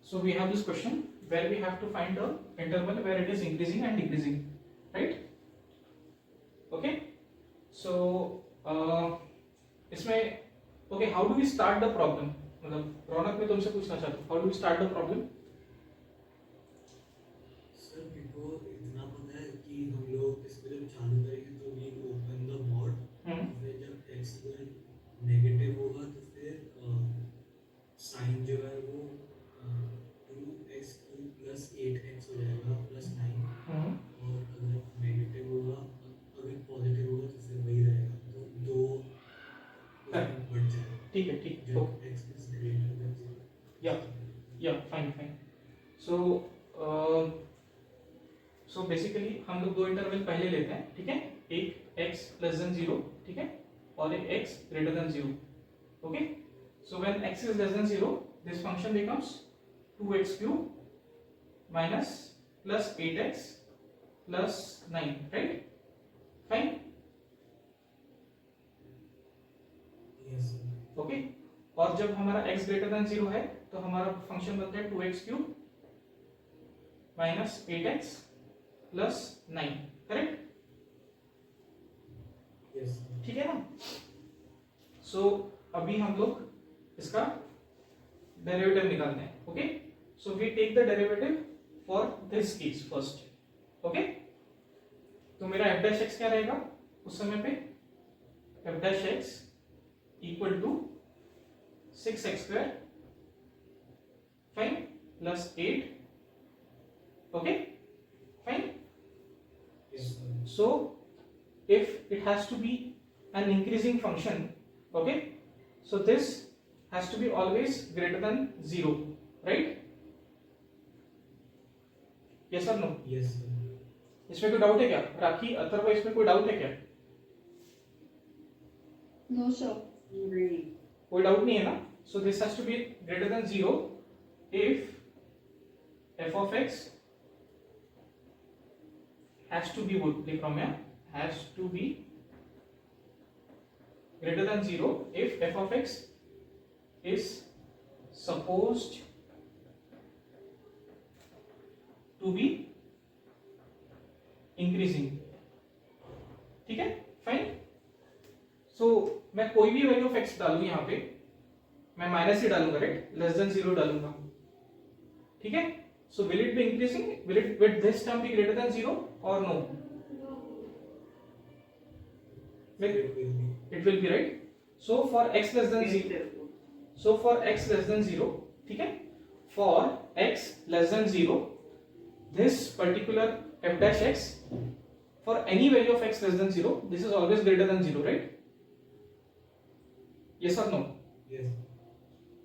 So we have this question where we have to find a interval where it is increasing and decreasing, right? Okay. So इसमें okay, how do we start the problem? मतलब रौनक मैं तुमसे पूछना चाहता हूँ, how do we start the problem? Sir मेरे को इतना पता है कि हम लोग इसको जब चालू करेंगे तो वी ओपन द मॉड, फिर जब x नेगेटिव होगा तो फिर साइन जो है वो 2x³ प्लस 8x हो जाएगा प्लस 9, और अगर नेगेटिव होगा, अगर पॉजिटिव होगा तो फिर वही रहेगा, तो दो बढ़ जाएगा। ठीक है, ठीक है, जब x इज ग्रेटर देन 0। या फाइन फाइन। सो बेसिकली हम लोग दो इंटरवल पहले लेते हैं, ठीक है, एक x लेस देन 0, ठीक है, और एक x greater then 0। Okay, so when x is less than 0 this function becomes 2x³ minus plus 8x plus 9, right? Fine, okay. और जब हमारा x ग्रेटर देन 0 है तो हमारा फंक्शन बनता है 2x³ minus 8x plus 9, correct? ठीक है ना? सो अभी हम लोग इसका डेरिवेटिव निकालते हैं। Okay, so we take the derivative for this case first. Okay, तो मेरा f डैश x क्या रहेगा उस समय पे? f dash x equal to 6x² fine plus 8, okay fine. So if it has to be an increasing function, okay, so this has to be always greater than 0, right? Yes or no? Yes sir. इसमें कोई doubt है क्या? राखी, अथर्व, इसमें कोई doubt है क्या? No sir. कोई doubt नहीं है ना? So this has to be greater than 0 if f of x has to be, would लिख रहा हूं मैं, has to be greater than 0 if f of x is supposed to be increasing, ठीक है, फाइन। सो मैं कोई भी वैल्यू ऑफ x डालूं, यहां पे मैं माइनस ही डालूंगा, राइट? लेस देन 0 डालूंगा, ठीक है। So will it be increasing? Will this term be greater than 0 or no? It will be, right? So for x less than 0, so for x less than 0, ठीक है, for x less than 0, this particular f dash x, for any value of x less than 0, this is always greater than 0, right? Yes or no? Yes.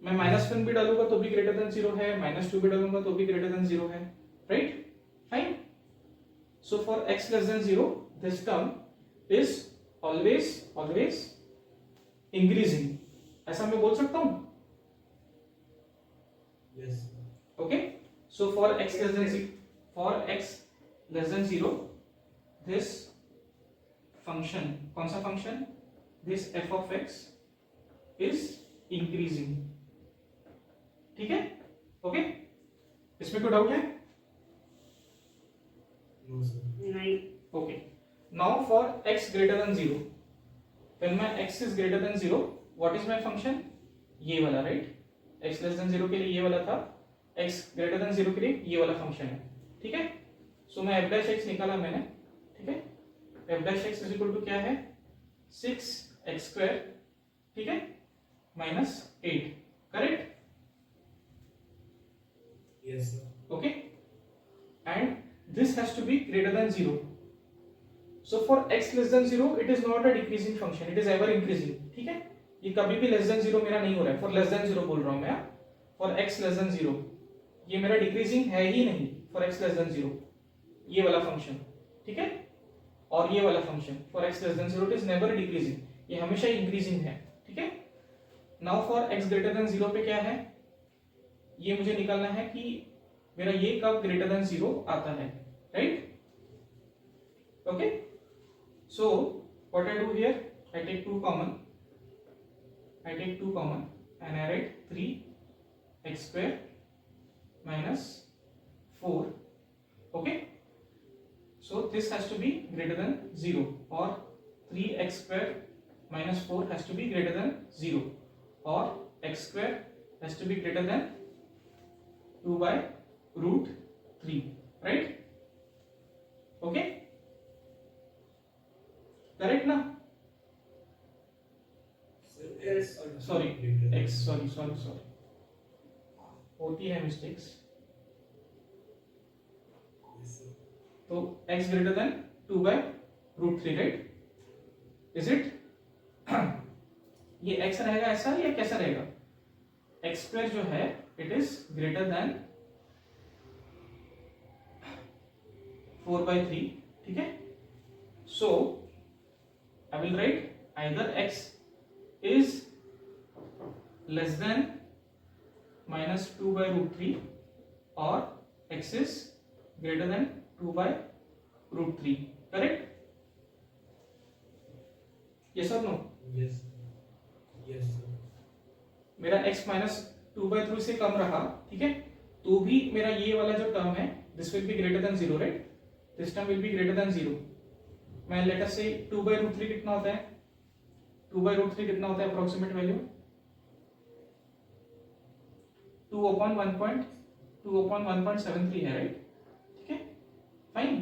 मैं -1 भी डालूंगा तो भी greater than 0 है, -2 भी डालूंगा तो भी ग्रेटर देन 0 है, right? Fine. So for x less than 0 this term is always increasing, ऐसा मैं बोल सकता हूं? Yes. Okay, so for x less than 0 this function, कौन सा function? This f of x is increasing, ठीक है, ओके। इसमें कोई डाउट है? No sir. नहीं। Okay, now for x greater then 0, when my x is greater then 0, what is my function? ये वाला, राइट? x लेस देन 0 के लिए ये वाला था, x ग्रेटर देन 0 के लिए ये वाला फंक्शन है, ठीक है। सो मैं f डैश x निकाला मैंने, ठीक है, f dash x is equal to क्या है? 6x², ठीक है, minus 8, correct? Yes sir. Okay, and this has to be greater than 0. So for x less than 0 it is not a decreasing function, it is ever increasing, ठीक है। ये कभी भी less than 0 मेरा नहीं हो रहा है, for less than 0 बोल रहा हूं मैं, for x less than 0 ये मेरा डिक्रीजिंग है ही नहीं, for x less than 0 ये वाला फंक्शन, ठीक है, और ये वाला function for x less than 0 it is never decreasing, ये हमेशा इंक्रीजिंग है, ठीक है। Now for x greater then 0 पे क्या है? ये मुझे निकालना है कि मेरा ये कब ग्रेटर देन 0 आता है, right? Okay, so what I do here, I take 2 common and I write 3x² minus 4. Okay, so this has to be greater than 0, or 3x square minus 4 has to be greater than 0, or x square has to be greater than 2 by root 3, right? Okay, correct ना? Sorry, x, sorry, होती है mistakes. तो x greater than 2 by root 3, right? Is it? ये x रहेगा ऐसा या कैसा रहेगा? x स्क्वायर जो है it is greater than 4 by 3, ठीक है? So I will write either x is less than minus 2 by root 3 or x is greater than 2 by root 3, correct? Yes or no? Yes. Yes sir. मेरा x minus 2 by 3 से कम रहा, ठीक है? तो भी मेरा ये वाला जो टर्म है this will be greater than 0, right? This term will be greater than 0. मैं लेट अस से 2 by root 3 कितना होता है? 2 by root 3 कितना होता है अप्रोक्सीमेट वैल्यू? 2 upon 1.73 है, राइट? ठीक है, fine.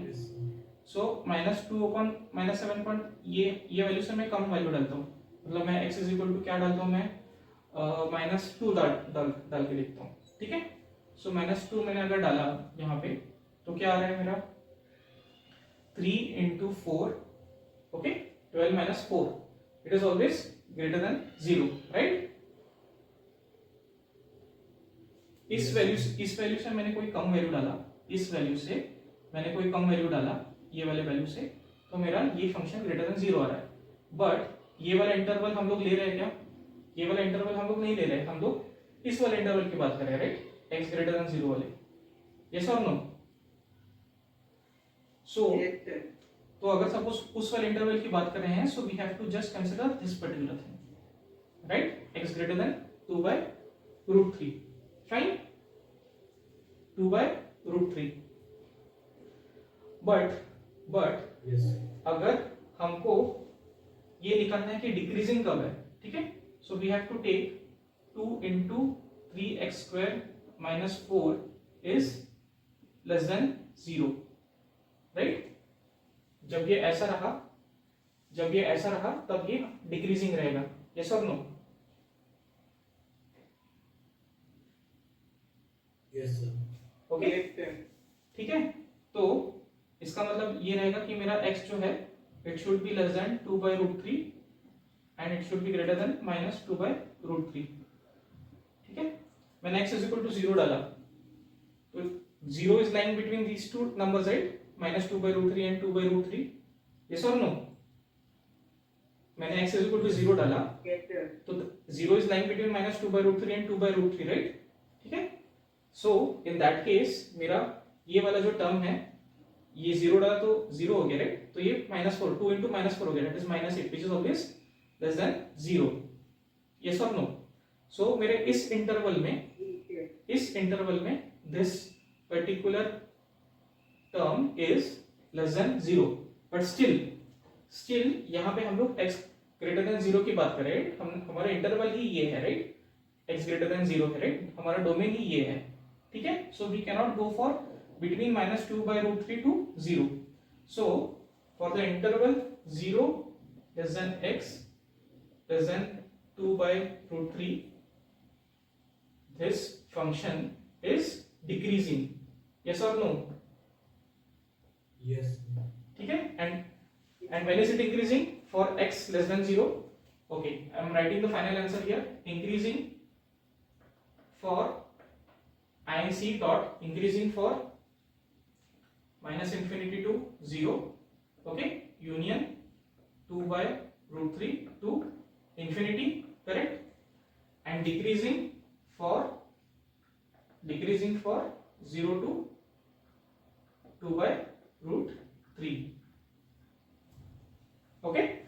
So minus 2 upon minus 7 point, ये वैल्यू से मैं कम वैल्यू डालता हूँ, मतलब मैं x इज इक्वल टू क्या डालता हूँ, मैं माइनस 2 डाल के लिखता हूँ, ठीक है? सो माइनस 2 मैंने अगर डाला यहाँ पे तो क्या आ रहा है मेरा? 3 into 4, okay, 12 minus 4, it is always greater than 0, right? इस वैल्यू से मैंने कोई कम वैल्यू डाला, इस वैल्यू से मैंने कोई कम वैल्यू डाला, ये वाले वैल्यू से, तो मेरा ये फंक्शन ग्रेटर देन 0 आ रहा है. बट ये वाला इंटरवल हम लोग ले रहे हैं क्या? ये वाला इंटरवल हम लोग नहीं ले रहे, हम लोग इस वाले इंटरवल की बात कर रहे हैं, राइट? x ग्रेटर देन 0 वाले. यस और नो? सो तो अगर सपोज उस वाले इंटरवल की बात कर रहे हैं, so we have to just consider this particular thing, right? x greater than 2 by root 3, fine, 2 by root 3. But Yes. अगर हमको ये निकालना है कि डिक्रीजिंग कब है, ठीक है? So we have to take 2 into 3x square minus 4 is less than 0, right? जब ये ऐसा रहा तब ये डिक्रीजिंग रहेगा. यस और नो? Yes sir. ओके, ठीक है? तो इसका मतलब ये रहेगा कि मेरा x जो है it should be less than 2 by root 3 and it should be greater than minus 2 by root 3, ठीक है? मैंने x is equal to 0 डाला, तो 0 is lying between these two numbers, right? minus 2 by root 3 and 2 by root 3. yes or no? मैंने x is equal to 0 डाला, तो 0 is lying between minus 2 by root 3 and 2 by root 3, right? ठीक है? सो in that case मेरा ये वाला जो term है, ये 0 डाला तो 0 हो गया, राइट? तो ये -4, 2 into -4 हो गया, that is -8, which is always less than 0. yes or no? सो मेरे इस इंटरवल में this particular term is less than 0, but still यहाँ पे हम लोग x ग्रेटर देन 0 की बात कर रहे हैं. हमारा इंटरवल ही ये है, राइट? x ग्रेटर देन 0 है, राइट? हमारा डोमेन ही ये है, ठीक है? So we can not go for between minus 2 by root 3 to 0. So for the interval 0 less than x less than 2 by root 3, this function is decreasing. yes or no? Yes. ठीक है? and when is it increasing? For x less than 0. okay, I am writing the final answer here. Increasing for INC dot increasing for minus infinity to 0, okay, union 2 by root 3 to infinity, correct? And decreasing for 0 to 2 by root 3, okay?